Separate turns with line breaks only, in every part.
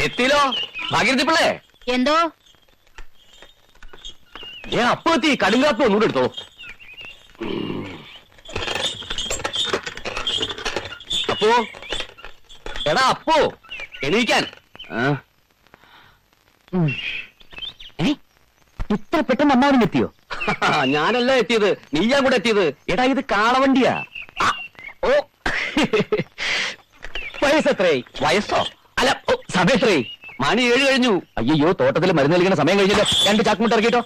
എത്തിയില്ലോ ഭാഗ്യത്തി പിള്ളേ.
എന്തോ
ഞാൻ അപ്പൊ എത്തി. കടുങ്കാപ്പ് ഒന്നുകൂടെ എടുത്തോ. അപ്പോ എടാ അപ്പോ എണീക്കാൻ.
ഇത്ര പെട്ടെന്ന് അമ്മാവിന് എത്തിയോ?
ഞാനല്ല എത്തിയത്, നീയാ കൂടെ എത്തിയത്. എടാ ഇത് കാളവണ്ടിയാ. ഓ
വയസ്സെത്രേ?
വയസ്സോ? അല്ല സമയത്രേ? മണി 7 കഴിഞ്ഞു.
അയ്യോ, തോട്ടത്തിൽ മരുന്ന് കളിക്കുന്ന സമയം കഴിഞ്ഞല്ലോ. 2 ചാക്കുമുട്ട ഇറക്കിട്ടോ.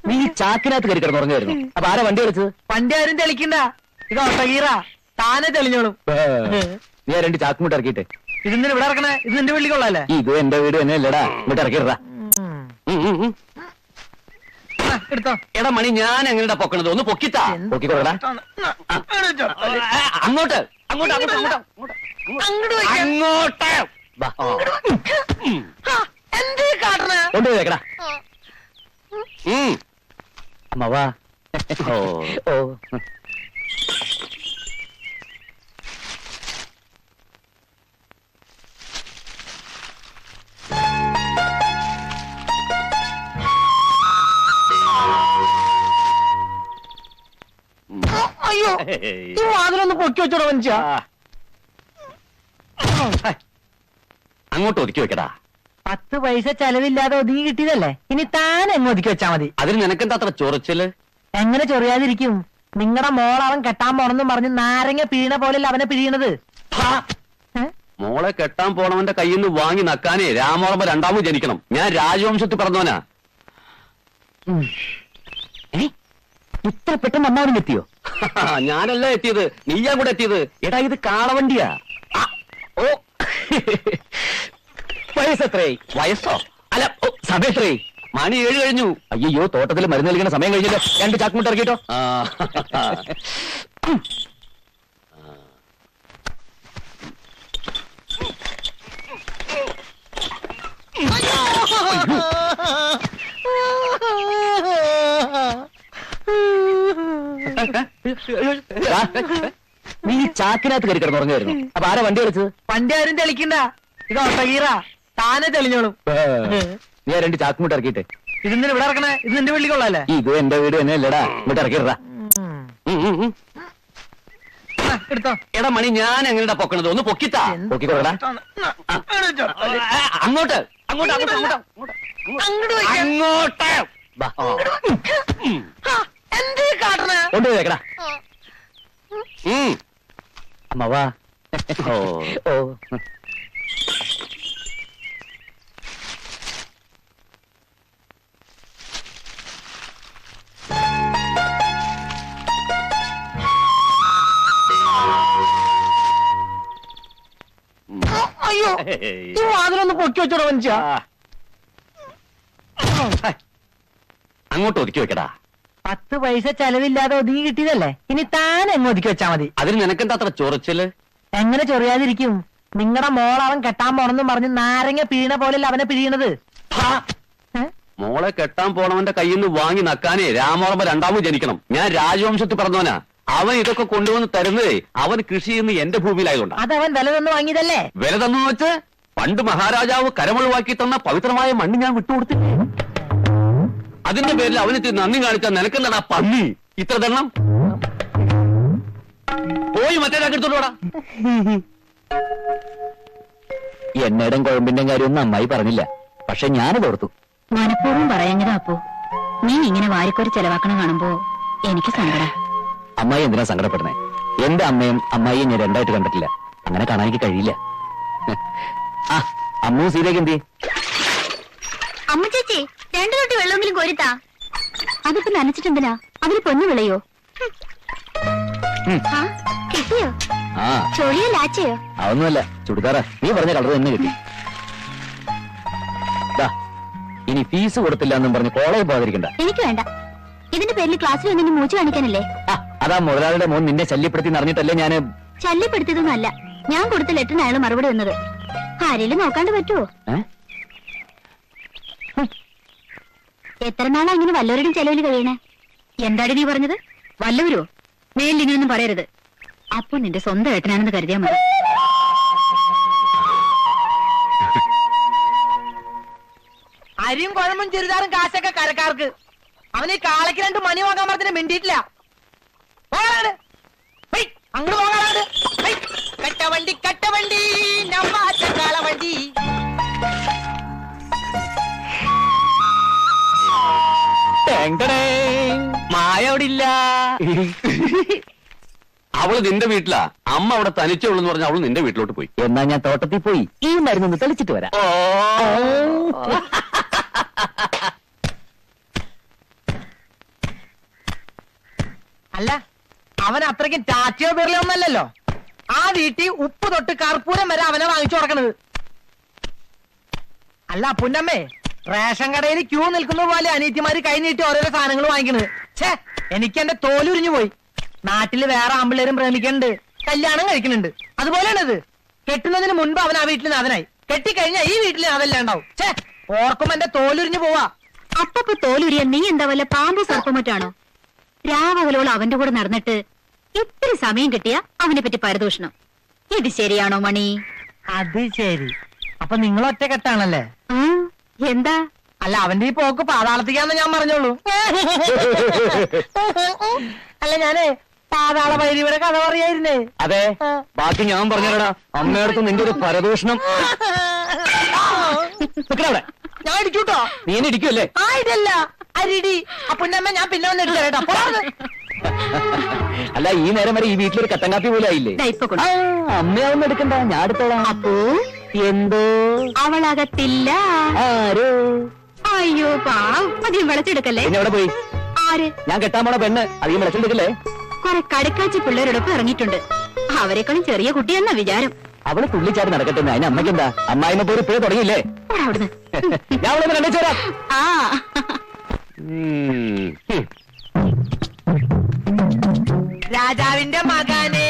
നീ ചാക്കിനകത്ത് കയറി കിടന്നുറങ്ങായിരുന്നു. അപ്പൊ ആരാ വണ്ടി കളിച്ചത്?
വണ്ടി ആരും തെളിക്കണ്ട, ഇത് ഒട്ടകീറ താനെ തെളിഞ്ഞോളും.
നീ 2 ചാക്കുമുട്ട ഇറക്കിട്ടെ.
ഇതിന് ഇവിടെ ഇറക്കണേ? ഇത് നിന്റെ വീട്ടിൽ കൊള്ളാല്ലേ?
ഇത് എന്റെ വീട് തന്നെ അല്ലടാ. ഇങ്ങോട്ട് ഇറക്കിടാ.
എടുത്തോ.
എടാ മണി, ഞാൻ എങ്ങനെയാ പൊക്കണത്? ഒന്ന് പൊക്കിത്താ.
പൊക്കിക്കൊള്ളടാ.
അങ്ങോട്ട് അങ്ങോട്ട് അങ്ങോട്ട്.
എന്തേ കാട്ടണേ?
കൊണ്ടുപോയി വെക്കടാ. അമ്മവാ. ഓ
അയ്യോ, ഈ വാതിലൊന്ന് പൊക്കി വെച്ചോടാ മനുഷ്യ.
അങ്ങോട്ട് ഒതുക്കി വെക്കടാ.
10 പൈസ ചെലവില്ലാതെ ഒതുങ്ങി കിട്ടിയതല്ലേ, ഇനി താൻ എങ്ങ് ഒതുക്കി വെച്ചാ മതി.
അതിന് നിനക്കെന്താ അത്ര ചൊറിച്ചല്?
എങ്ങനെ ചൊറിയാതിരിക്കും? നിങ്ങളുടെ മോൾ അവൻ കെട്ടാൻ പോണെന്നും പറഞ്ഞ് നാരങ്ങ പിഴീണ പോലെയല്ല അവനെ പിഴിയണത്.
മോളെ കെട്ടാൻ പോണവന്റെ കയ്യിൽ നിന്ന് വാങ്ങി നക്കാനേ രാമോളമ്മ 2ാമത് ജനിക്കണം. ഞാൻ രാജവംശത്തിൽ പറഞ്ഞവനാ.
ഇത്ര പെട്ടെന്ന് അമ്മാവിന് എത്തിയോ?
ഞാനല്ല എത്തിയത്, നീയാ കൂടെ എത്തിയത്.
എടാ ഇത് കാളവണ്ടിയാ.
ഓ
വയസ്സെത്രേ?
വയസ്സോ?
അല്ല സമയത്രേ?
മണി 7 കഴിഞ്ഞു.
അയ്യോ, തോട്ടത്തിൽ മരുന്ന് കളിക്കുന്ന സമയം കഴിഞ്ഞല്ലോ. 2 ചാക്കുമുട്ട ഇറക്കിട്ടോ. നീ ചാക്കിനകത്ത് കയറി കിടന്നുറങ്ങായിരുന്നു. അപ്പൊ ആരാ വണ്ടി കളിച്ചത്?
വണ്ടി ആരും തെളിക്കണ്ട, ഇത് ഒട്ടകീറ താനെ തെളിഞ്ഞോളും.
നീ 2 ചാക്കുമുട്ട ഇറക്കിട്ടെ.
ഇതിന് ഇവിടെ ഇറക്കണേ? ഇത് നിന്റെ വീട്ടിൽ കൊള്ളാല്ലേ?
ഇത് എന്റെ വീട് തന്നെ അല്ലടാ. ഇങ്ങോട്ട് ഇറക്കിടാ.
എടുത്തോ.
എടാ മണി, ഞാൻ എങ്ങനെയാ പൊക്കണത്? ഒന്ന് പൊക്കിത്താ.
പൊക്കിക്കൊള്ളടാ.
അങ്ങോട്ട് അങ്ങോട്ട് അങ്ങോട്ട്.
എന്തേ കാട്ടണേ?
കൊണ്ടുപോയി വെക്കടാ. അമ്മവാ. ഓ
അയ്യോ, ഈ വാതിലൊന്ന് പൊക്കി വെച്ചോടാ മനുഷ്യ.
അങ്ങോട്ട് ഒതുക്കി വെക്കടാ.
10 പൈസ ചെലവില്ലാതെ ഒതുങ്ങി കിട്ടിയതല്ലേ, ഇനി താൻ എങ്ങ് ഒതുക്കി വെച്ചാ മതി.
അതിന് നിനക്കെന്താ അത്ര ചൊറിച്ചല്?
എങ്ങനെ ചൊറിയാതിരിക്കും? നിങ്ങളുടെ മോൾ അവൻ കെട്ടാൻ പോണെന്നും പറഞ്ഞ് നാരങ്ങ പിഴീണ പോലെയല്ല അവനെ പിഴിയണത്.
മോളെ കെട്ടാൻ പോണവന്റെ കയ്യിൽ നിന്ന് വാങ്ങി നക്കാനേ രാമോളമ്മ 2ാമത് ജനിക്കണം. ഞാൻ രാജവംശത്തിൽ പറഞ്ഞവനാ. അവൻ ഇതൊക്കെ കൊണ്ടുവന്ന് തരുന്നതേ അവൻ കൃഷി ചെയ്യുന്ന എന്റെ ഭൂമിയിലായതുകൊണ്ട്.
അതവൻ വില തന്നു വാങ്ങിയതല്ലേ?
വില തന്നു വെച്ച് പണ്ട് മഹാരാജാവ് കരമൊഴിവാക്കി തന്ന പവിത്രമായ മണ്ണ് ഞാൻ വിട്ടുകൊടുത്തില്ലേ? അതിന്റെ പേരിൽ അവനെത്തി നന്ദി കാണിച്ചാൽ നിനക്കെന്താടാ പന്നി ഇത്ര ദണ്ണം? പോയി മറ്റേ എടുത്തോളൂടാ.
എണ്ണയുടെയും കുഴമ്പിന്റെയും കാര്യമൊന്നും അമ്മായി പറഞ്ഞില്ല. പക്ഷെ ഞാനത് ഓർത്തു.
മനഃപൂർവ്വം പറയാഞ്ഞതാ അപ്പോ. നീ ഇങ്ങനെ വാരിക്കോരി ചെലവാക്കണം കാണുമ്പോ എനിക്ക് സങ്കടം.
അമ്മായി എന്തിനാ സങ്കടപ്പെടുന്നേ? എന്റെ അമ്മയും അമ്മായിയും ഞാൻ 2ആയിട്ട് കണ്ടിട്ടില്ല. അങ്ങനെ കാണാൻ എനിക്ക് കഴിയില്ല. ആ അമ്മൂ സീതയ്ക്ക് എന്തി?
അമ്മ ചേച്ചി 2 തൊട്ടി വെള്ളമെങ്കിലും കോരിത്താ. അതിപ്പോ നനച്ചിട്ടെന്തിനാ? അതിന് പൊന്നു വിളയോ? കിട്ടിയോ?
ആ
ചൊളിയോ ലാച്ചയോ?
അതൊന്നുമല്ല, ചുടുകാറ. നീ പറഞ്ഞ കളർ തന്നെ കിട്ടി. ഇനി ഫീസ് കൊടുത്തില്ല എന്നും പറഞ്ഞ് കോളേജ് പോകാതിരിക്കണ്ട.
എനിക്ക് വേണ്ട. ഇതിന്റെ പേരിൽ ക്ലാസ്സിൽ ഒന്നിന് മൂച്ച് കാണിക്കാനല്ലേ?
അതാ മുതലാളിയുടെ മോൻ നിന്നെ ശല്യപ്പെടുത്തി അറിഞ്ഞിട്ടല്ലേ ഞാന്.
ശല്യപ്പെടുത്തിയതൊന്നുമല്ല, ഞാൻ കൊടുത്ത ലെറ്ററിന് അയാൾ മറുപടി വന്നത്. ആരെങ്കിലും നോക്കാണ്ട് പറ്റുമോ? എത്ര നാളാ ഇങ്ങനെ വല്ലവരുടെയും ചെലവിൽ കഴിയണേ? എന്താടി നീ പറഞ്ഞത്? വല്ലവരോ? മേലിൽ ഇങ്ങനൊന്നും പറയരുത്. അപ്പൊ നിന്റെ സ്വന്തം ഏട്ടനാണെന്ന് കരുതിയാ മതി.
അരിയും കുഴമ്പും ചുരിദാറും കാശൊക്കെ കരക്കാർക്ക്. അവന് ഈ കാളയ്ക്ക് 2 മണി വാങ്ങാൻ പറഞ്ഞിട്ട് മിണ്ടിയിട്ടില്ല. അങ്ങോട്ട് പോകാനാണ്. കട്ടവണ്ടി കട്ടവണ്ടി കാളവണ്ടി.
മായ അവിടെ ഇല്ല. അവള് നിന്റെ വീട്ടിലാ. അമ്മ അവിടെ തനിച്ചുള്ളൂ എന്ന് പറഞ്ഞ അവള് നിന്റെ വീട്ടിലോട്ട് പോയി.
എന്നാ ഞാൻ തോട്ടത്തിൽ പോയി ഈ മരുന്നൊന്ന് തെളിച്ചിട്ട് വരാം.
അല്ല, അവൻ അത്രയ്ക്കും ടാറ്റയോ ബിർലയോ ഒന്നല്ലല്ലോ. ആ വീട്ടിൽ ഉപ്പ് തൊട്ട് കർപ്പൂരം വരെ അവനെ വാങ്ങിച്ചു കൊടുക്കണത്. അല്ല പുന്നമ്മേ, റേഷൻ കടയിൽ ക്യൂ നിൽക്കുന്ന പോലെ അനീറ്റിമാര് കൈ നീട്ടി ഓരോരോ സാധനങ്ങൾ വാങ്ങിക്കണത്. ഛേ, എനിക്ക് എന്റെ തോലുരിഞ്ഞു പോയി. നാട്ടില് വേറെ ആമ്പിള്ളേരും പ്രേമിക്കുന്നുണ്ട്, കല്യാണം കഴിക്കുന്നുണ്ട്. അതുപോലെയാണിത്. കെട്ടുന്നതിന് മുൻപ് അവൻ ആ വീട്ടിൽ നാഥനായി, കെട്ടിക്കഴിഞ്ഞാൽ ഈ വീട്ടിൽ നാഥല്ല ഉണ്ടാവും. ഛേ, ഓർക്കുമ്പോ എന്റെ തോലുരിഞ്ഞു പോവാ.
അപ്പൊ തോലുരിയ നീ എന്താ വല്ല പാമ്പ് സർപ്പമറ്റാണോ? രാവകലോളം അവന്റെ കൂടെ നടന്നിട്ട് ഇത്തിരി സമയം കിട്ടിയ അവനെ പറ്റി പരദൂഷണം. ഇത് ശരിയാണോ മണി?
അത് ശരി. അപ്പൊ നിങ്ങൾ ഒറ്റ കെട്ടാണല്ലേ?
എന്താ?
അല്ല, അവന്റെ ഈ പോക്ക് പാതാളത്തിക്കാന്ന് ഞാൻ പറഞ്ഞോളൂ. അല്ല, ഞാനേ പാതാള ഭൈരവിയുടെ കഥ പറയായിരുന്നേ.
അതെ, ബാക്കി ഞാൻ പറഞ്ഞടാ. അമ്മയടുത്ത് നിന്റെ ഒരു പരദൂഷണം.
ഞാൻ ഇടിക്കൂട്ടോ.
നീ എന്നെ ഇടിക്കുമല്ലേ?
ആ, ഇതല്ല അരിടി. അപ്പുന്നമ്മ ഞാൻ പിന്നെ വന്ന് എടുത്തേട്ടാ.
അല്ല, ഈ നേരം വരെ ഈ വീട്ടിലൊരു കട്ടൻ കാപ്പി പോലും ആയില്ലേ? അമ്മയാവുന്ന എടുക്കണ്ട, ഞാൻ എടുത്തോളാം.
അപ്പോ
എന്തോ
അവളകത്തില്ല.
ആരോ?
അയ്യോ പാവം, അധികം വിളച്ചെടുക്കല്ലേ.
പിന്നെ അവിടെ പോയി.
ആര്?
ഞാൻ കെട്ടാൻ പോണ പെണ്ണ്. അധികം വിളച്ചെടുക്കല്ലേ.
കുറെ കടക്കാച്ചി പിള്ളേരോടൊപ്പം ഇറങ്ങിയിട്ടുണ്ട്. അവരെക്കാളും ചെറിയ കുട്ടിയെന്ന വിചാരം.
അവള് തുള്ളിച്ചാടി നടക്കട്ടെ. അതിന് അമ്മയ്ക്കെന്താ? അമ്മായിമ്മ പോയി ഇപ്പോഴും തുടങ്ങിയില്ലേ?
അവിടുന്ന്
ഞാൻ അവിടെ കണ്ടേച്ചു വരാം.
ആ
രാജാവിന്റെ മകനെ.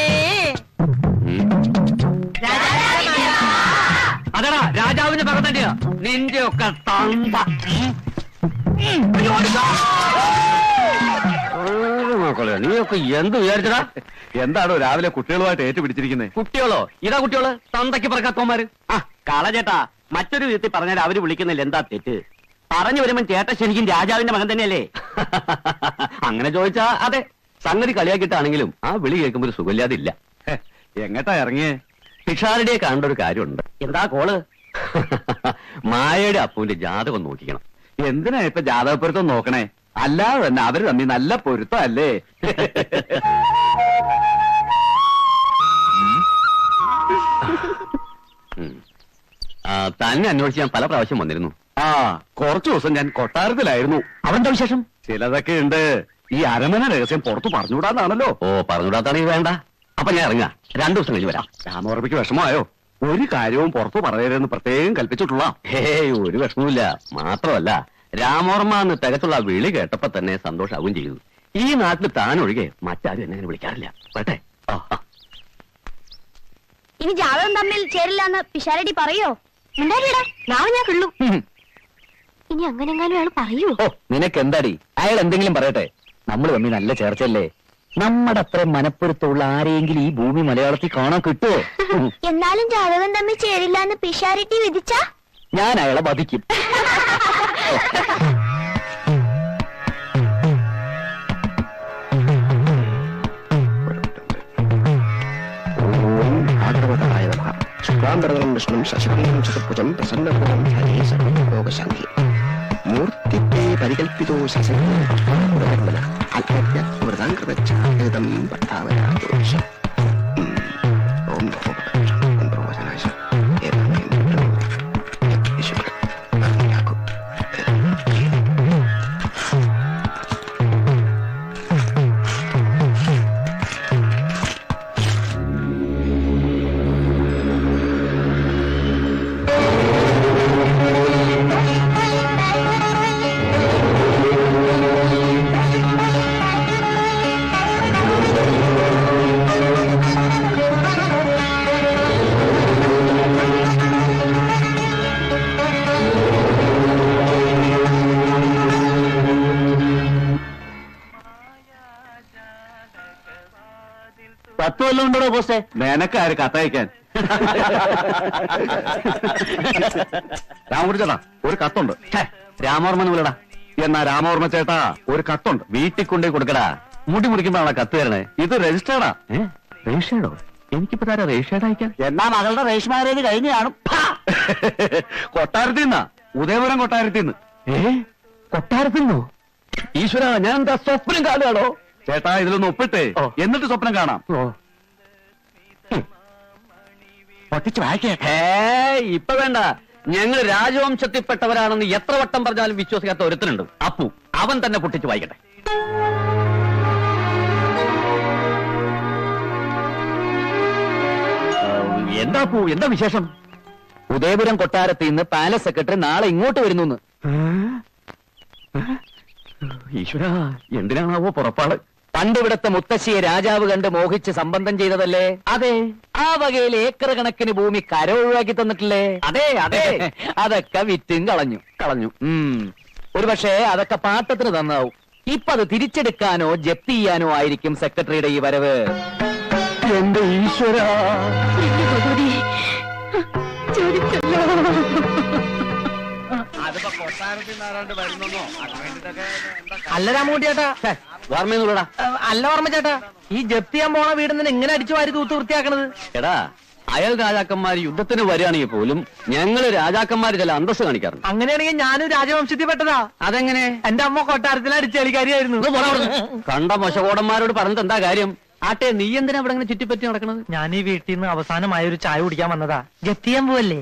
അതെടാ, രാജാവിന്റെ മകൻ തന്നെയാ നിന്റെ ഒക്കെ തന്ത. നീയൊക്കെ എന്ത് വിചാരിച്ചടാ?
എന്താണോ രാവിലെ കുട്ടികളുമായിട്ട് ഏറ്റുപിടിച്ചിരിക്കുന്നത്?
കുട്ടികളോ? ഇതാ കുട്ടികള്, തന്തയ്ക്ക് പറക്കാത്തോമാര്. കളചേട്ടാ, മറ്റൊരു വിധത്തിൽ പറഞ്ഞാൽ അവര് വിളിക്കുന്നില്ല, എന്താ തെറ്റ്? പറഞ്ഞു വരുമ്പോ ചേട്ടൻ ശരിക്കും രാജാവിന്റെ മകൻ തന്നെയല്ലേ? അങ്ങനെ ചോദിച്ചാ അതെ. സംഗതി കളിയാക്കിയിട്ടാണെങ്കിലും ആ വിളി കേൾക്കുമ്പോ ഒരു സുഖമില്ലാതില്ല.
എങ്ങട്ടാ ഇറങ്ങിയേ?
പിഷാരുടെ കാണേണ്ട ഒരു കാര്യമുണ്ട്. എന്താ കോള്? മായയുടെ അപ്പുവിന്റെ ജാതകം നോക്കിക്കണം.
എന്തിനാ ഇപ്പൊ ജാതകപ്പൊരുത്തം നോക്കണേ? അല്ലാതെ തന്നെ അവര് തമ്മിൽ നല്ല പൊരുത്തം അല്ലേ?
തന്നെ അന്വേഷിച്ച് ഞാൻ പല പ്രാവശ്യം വന്നിരുന്നു.
കുറച്ചു ദിവസം ഞാൻ കൊട്ടാരത്തിലായിരുന്നു.
അവന്റെ വിശേഷം?
ചിലതൊക്കെ ഉണ്ട്. ഈ അരമന രഹസ്യം പുറത്തു പറഞ്ഞുകൂടാന്നാണല്ലോ.
പറഞ്ഞുകൂടാത്താണെങ്കിൽ വേണ്ട. അപ്പൊ ഞാൻ ഇറങ്ങാം. 2 ദിവസം കഴിഞ്ഞ് വരാം.
രാമവർമ്മയ്ക്ക് വിഷമമായോ? ഒരു കാര്യവും പുറത്തു പറയരുതെന്ന് പ്രത്യേകം കൽപ്പിച്ചിട്ടുള്ള.
ഒരു വിഷമവുമില്ല. മാത്രമല്ല, രാമവർമ്മ എന്ന് തികച്ചുള്ള വിളി കേട്ടപ്പോ തന്നെ സന്തോഷാവുകയും ചെയ്തു. ഈ നാട്ടിൽ താനൊഴികെ മറ്റാരും എന്നെ അങ്ങനെ വിളിക്കാറില്ല. വരട്ടെ.
ഇനി ജാതകം തമ്മിൽ ചേരില്ലാന്ന് പിഷാരടി പറയോ? ഉണ്ടായില്ലടാ, നാളെ ഞാൻ കിള്ളു. ഇനി അങ്ങനെങ്ങാനും അയാൾ പറയൂ.
നിനക്ക് എന്താടി? അയാൾ എന്തെങ്കിലും പറയട്ടെ. നമ്മൾ തമ്മിൽ നല്ല ചേർച്ചല്ലേ. നമ്മുടെ അത്ര മനപ്പൊരുത്തമുള്ള ആരെയെങ്കിലും ഈ ഭൂമി മലയാളത്തിൽ കാണാൻ കിട്ടുമോ?
എന്നാലും ജാതകം തമ്മിൽ ചേരില്ലാന്ന് പിഷാരടി വിധിച്ചാ
ഞാൻ അയാളെ വധിക്കും.
ശുക്ലാംബരദനം വിഷ്ണും ശശിവർണം ചതുർഭുജം പ്രസന്നവദനം ധ്യായേ സർവലോകശാന്തി മൂർത്തിത്തെ പരികൽപ്പിതോ ശശിവർണ്ണ അല്പജ്ഞ വൃതാംകൃതം ഭർത്താവരാദോഷം ഓം ഭഗവനാശ
കത്ത് വല്ലതും ഉണ്ടോ ബോസേ?
നിനക്കാര് കത്തയക്കാൻ? രാമകുടി ചേട്ടാ ഒരു കത്തുണ്ട്.
രാമവർമ്മ വിളടാ.
എന്നാ രാമവർമ്മ ചേട്ടാ ഒരു കത്തുണ്ട്.
വീട്ടിൽ കൊണ്ടേ കൊടുക്കടാ. മുടി മുറിക്കുമ്പോഴാണ് കത്ത് തരണേ.
ഇത് രജിസ്റ്റേർഡാ.
രജിസ്റ്റേർഡോ? എനിക്കിപ്പോ താരാ രജിസ്റ്റേർഡ് അയക്കാൻ?
എന്നാ മകളുടെ റേഷൻ മാരേജ് കഴിഞ്ഞ് കാണും.
കൊട്ടാരത്തിൽ നിന്നാ, ഉദയപുരം കൊട്ടാരത്തിൽ നിന്ന്.
കൊട്ടാരത്തിന്നോ? ഈശ്വര, ഞാൻ എന്താ സ്വപ്നം കാണുകയാണോ?
ചേട്ടാ ഇതിലൊന്ന് ഒപ്പിട്ടേ,
ഓ.
എന്നിട്ട് സ്വപ്നം കാണാം.
പൊട്ടിച്ച് വായിക്കേ.
ഇപ്പൊ വേണ്ട. ഞങ്ങൾ രാജവംശത്തിൽപ്പെട്ടവരാണെന്ന് എത്ര വട്ടം പറഞ്ഞാലും വിശ്വസിക്കാത്ത ഒരുത്തനുണ്ട്. അപ്പു. അവൻ തന്നെ പൊട്ടിച്ച് വായിക്കട്ടെ. എന്താ അപ്പു, എന്താ വിശേഷം?
ഉദയപുരം കൊട്ടാരത്തിൽ നിന്ന് പാലസ് സെക്രട്ടറി നാളെ ഇങ്ങോട്ട് വരുന്നു.
ഈശ്വര, എന്തിനാണാവോ പുറപ്പാട്?
പണ്ടിവിടത്തെ മുത്തശ്ശിയെ രാജാവ് കണ്ട് മോഹിച്ച് സംബന്ധം ചെയ്തതല്ലേ?
അതെ,
ആ വകയിൽ ഏക്കർ കണക്കിന് ഭൂമി കര ഒഴിവാക്കി തന്നിട്ടില്ലേ?
അതെ, അതെ.
അതൊക്കെ വിറ്റും കളഞ്ഞു. ഒരുപക്ഷെ അതൊക്കെ പാട്ടത്തിന് തന്നാവും. ഇപ്പൊ അത് തിരിച്ചെടുക്കാനോ ജപ്തി ചെയ്യാനോ ആയിരിക്കും സെക്രട്ടറിയുടെ ഈ വരവ്.
എന്റെ ഈശ്വര,
അല്ല രാമകുട്ടി ചേട്ടാ,
വർമ്മ
അല്ല ഓർമ്മ ചേട്ടാ, ഈ ജപ്തി ചെയ്യാൻ പോണ വീട് നിന്ന് എങ്ങനെ അടിച്ചു വാരി തൂത്ത് വൃത്തിയാക്കണത്?
എടാ, അയൽ രാജാക്കന്മാർ യുദ്ധത്തിന് വരികയാണെങ്കിൽ പോലും ഞങ്ങള് രാജാക്കന്മാര് ചില അന്തസ് കാണിക്കാറുണ്ട്.
അങ്ങനെയാണെങ്കിൽ ഞാനും രാജവംശത്തിൽ പെട്ടതാ.
അതെങ്ങനെ?
എന്റെ അമ്മ കൊട്ടാരത്തിൽ അടിച്ചളിക്കാരിയായിരുന്നു.
കണ്ട മൊശകോടന്മാരോട് പറഞ്ഞിട്ട് എന്താ കാര്യം? ആട്ടെ, നീ എന്തിനാ ഇവിടെ ഇങ്ങനെ ചുറ്റിപ്പറ്റി നടക്കണത്?
ഞാൻ ഈ വീട്ടിൽ നിന്ന് അവസാനമായ ഒരു ചായ കുടിക്കാൻ വന്നതാ. ജപ്തി ചെയ്യാൻ പോവല്ലേ?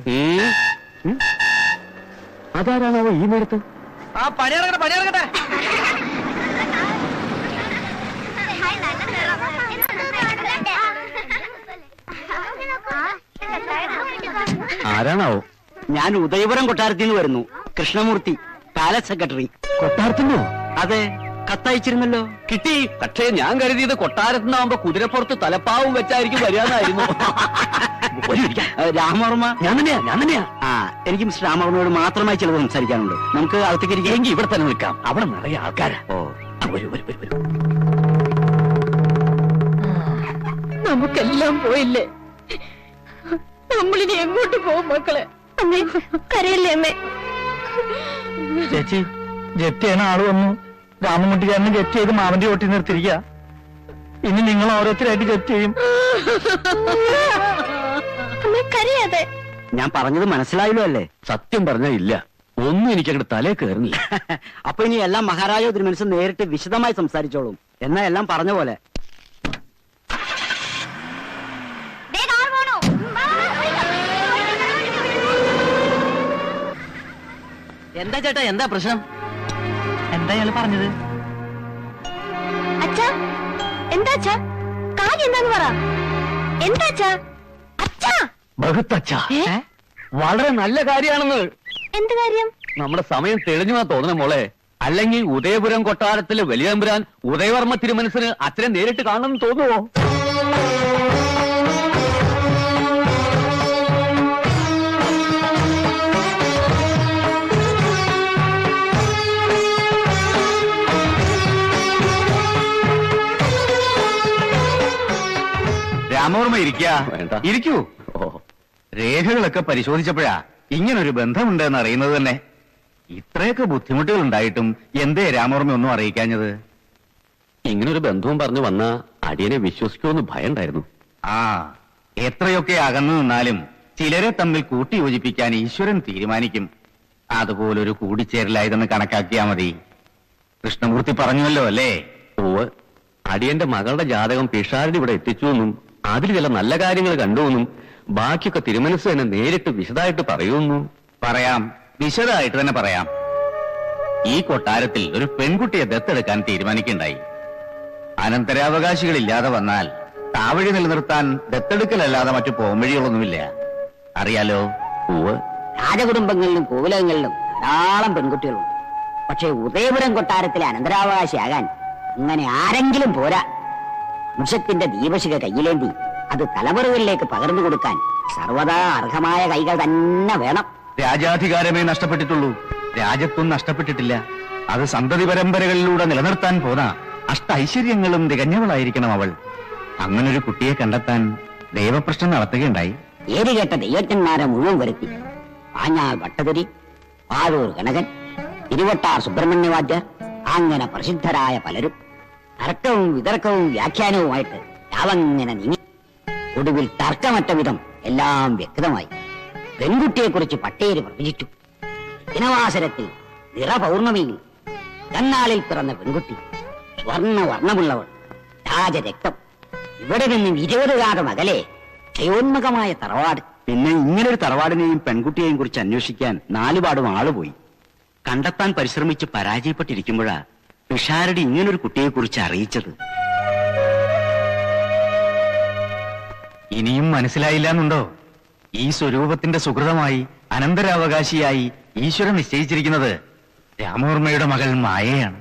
അതാരാണോ ഈ നേരത്ത്?
ആ പണിയിറങ്ങട്ടെ.
ആരാണാവോ?
ഞാൻ ഉദയപുരം കൊട്ടാരത്തിൽ നിന്ന് വരുന്നു. Krishnamoorthy, palace secretary.
കൊട്ടാരത്തിനോ?
അതെ, കത്തയച്ചിരുന്നല്ലോ.
കിട്ടി. പക്ഷേ ഞാൻ കരുതിയത് കൊട്ടാരത്തിനാവുമ്പോ കുതിരപ്പുറത്ത് തലപ്പാവും വെച്ചായിരിക്കും വരികയെന്നായിരുന്നു.
രാമവർമ്മ.
ഞാൻ തന്നെയാ.
ആ, എനിക്ക് മിസ്റ്റർ രാമവർമ്മയോട് മാത്രമായി ചിലത് സംസാരിക്കാനുണ്ട്. നമുക്ക് അകത്തേക്ക് ഇരിക്കാം.
എങ്കിൽ ഇവിടെ തന്നെ നിൽക്കാം. അവിടെ നിറയെ ആൾക്കാരാ. വരൂ.
നമുക്കെല്ലാം പോയില്ലേ? നമ്മളിനി എങ്ങോട്ട് പോകും മക്കളെ? അമ്മേ, കരയല്ലേ അമ്മേ?
ചേച്ചി, ജപ്തി ചെയ്യുന്ന ആള് വന്നു. രാമൻകുട്ടിക്കാരനെ ജപ്തി ചെയ്ത് മാവന്റെ ഓട്ടി നിർത്തിരിക്കുക. ഇനി നിങ്ങൾ ഓരോരുത്തരായിട്ട് ജപ്തി ചെയ്യും.
അമ്മേ, കരയാതെ.
ഞാൻ പറഞ്ഞത് മനസ്സിലായല്ലോ അല്ലേ?
സത്യം പറഞ്ഞാ ഇല്ല, ഒന്നും എനിക്കങ്ങോട്ട് തലേ കയറുന്നില്ല.
അപ്പൊ ഇനി എല്ലാം മഹാരാജ തിരുമനസ് നേരിട്ട് വിശദമായി സംസാരിച്ചോളും. എന്നാ എല്ലാം പറഞ്ഞ പോലെ.
എന്താ ചേട്ടാ, എന്താ പ്രശ്നം?
എന്താ ഇയാള് പറഞ്ഞത്?
അച്ഛാ, എന്താ അച്ഛാ? കാര്യം എന്താന്ന് പറ. എന്താ അച്ഛാ? അച്ഛാ,
ബഹുത്തച്ഛാ, വളരെ നല്ല കാര്യമാണെന്ന്.
എന്ത് കാര്യം?
നമ്മുടെ സമയം തെളിഞ്ഞു തോന്നണ മോളെ. അല്ലെങ്കിൽ ഉദയപുരം കൊട്ടാരത്തിലെ വലിയമ്പുരാൻ ഉദയവർമ്മ തിരുമനസിന് അച്ഛനെ നേരിട്ട് കാണണമെന്ന് തോന്നുവോ?
രാമവർമ്മ
വേണ്ട.
ഇരിക്കൂ.
ഓ,
രേഖകളൊക്കെ പരിശോധിച്ചപ്പോഴാ ഇങ്ങനൊരു ബന്ധമുണ്ടെന്ന് അറിയുന്നത് തന്നെ. ഇത്രയൊക്കെ ബുദ്ധിമുട്ടുകൾ ഉണ്ടായിട്ടും എന്തേ രാമവർമ്മ ഒന്നും അറിയിക്കാഞ്ഞത്?
ഇങ്ങനൊരു ബന്ധവും പറഞ്ഞു വന്ന അടിയനെ വിശ്വസിക്കുമെന്ന് ഭയണ്ടായിരുന്നു.
ആ, എത്രയൊക്കെ അകന്നു നിന്നാലും ചിലരെ തമ്മിൽ കൂട്ടിയോജിപ്പിക്കാൻ ഈശ്വരൻ തീരുമാനിക്കും. അതുപോലൊരു കൂടിച്ചേരലായതെന്ന് കണക്കാക്കിയാ മതി. കൃഷ്ണമൂർത്തി പറഞ്ഞുവല്ലോ അല്ലേ?
ഓവ്, അടിയന്റെ മകളുടെ ജാതകം പിഷാരടി ഇവിടെ എത്തിച്ചു എന്നും അതിൽ ചില നല്ല കാര്യങ്ങൾ കണ്ടുവെന്നും ബാക്കിയൊക്കെ തിരുമനസ് തന്നെ നേരിട്ട് വിശദമായിട്ട് പറയുന്നു.
പറയാം, വിശദമായിട്ട് തന്നെ പറയാം. ഈ കൊട്ടാരത്തിൽ ഒരു പെൺകുട്ടിയെ ദത്തെടുക്കാൻ തീരുമാനിക്കുണ്ടായി. അനന്തരാവകാശികളില്ലാതെ വന്നാൽ താവഴി നിലനിർത്താൻ ദത്തെടുക്കലല്ലാതെ മറ്റു പോംവഴികളൊന്നുമില്ല. അറിയാലോ?
ഓവ്,
രാജകുടുംബങ്ങളിലും കോവിലകങ്ങളിലും ധാരാളം പെൺകുട്ടികളുണ്ട്. പക്ഷേ ഉദയപുരം കൊട്ടാരത്തിലെ അനന്തരാവകാശിയാകാൻ അങ്ങനെ ആരെങ്കിലും പോരാ. വംശത്തിന്റെ ദീപശിഖ കയ്യിലേന്തി അത് തലമുറകളിലേക്ക് പകർന്നു കൊടുക്കാൻ സർവദാ അർഹമായ കൈകൾ തന്നെ വേണം.
രാജാധികാരമേ നഷ്ടപ്പെട്ടിട്ടുള്ളൂ, രാജത്വം നഷ്ടപ്പെട്ടിട്ടില്ല. അത് സന്തതി പരമ്പരകളിലൂടെ നിലനിർത്താൻ പോന്ന അഷ്ട ഐശ്വര്യങ്ങളും തികഞ്ഞവളായിരിക്കണം അവൾ. അങ്ങനൊരു കുട്ടിയെ കണ്ടെത്താൻ ദൈവപ്രശ്നം നടത്തുകയുണ്ടായി.
പേര് കേട്ട ദൈവജ്ഞന്മാരെ മുഴുവൻ വരുത്തി. പാഞ്ഞാൽ ഭട്ടതിരി, പാഴൂർ ഗണകൻ, തിരുവട്ടാർ സുബ്രഹ്മണ്യവാദ്യർ, അങ്ങനെ പ്രസിദ്ധരായ പലരും തർക്കവും വിതർക്കവും വ്യാഖ്യാനവുമായിട്ട് രാവങ്ങനെ നീങ്ങി. ഒടുവിൽ തർക്കമറ്റ വിധം എല്ലാം വ്യക്തമായി. പെൺകുട്ടിയെക്കുറിച്ച് പട്ടേര് പ്രവചിച്ചു. ദിനവാസരത്തിൽ നിറപൗർണമിയിൽ തന്നാളിൽ പിറന്ന പെൺകുട്ടി, സ്വർണ്ണ വർണ്ണമുള്ളവൾ, രാജരക്തം. ഇവിടെ നിന്നും 20 കാതം അകലെ ക്ഷയോന്മുഖമായ തറവാട്.
പിന്നെ ഇങ്ങനൊരു തറവാടിനെയും പെൺകുട്ടിയെയും കുറിച്ച് അന്വേഷിക്കാൻ നാലുപാടും ആളുപോയി. കണ്ടെത്താൻ പരിശ്രമിച്ച് പരാജയപ്പെട്ടിരിക്കുമ്പോഴാ പിഷാരടി ഇങ്ങനൊരു കുട്ടിയെക്കുറിച്ച് അറിയിച്ചത്.
ഇനിയും മനസ്സിലായില്ല എന്നുണ്ടോ? ഈ സ്വരൂപത്തിന്റെ സുഹൃതമായി അനന്തരാവകാശിയായി ഈശ്വരൻ നിശ്ചയിച്ചിരിക്കുന്നത് രാമവർമ്മയുടെ മകൾ മായയാണ്.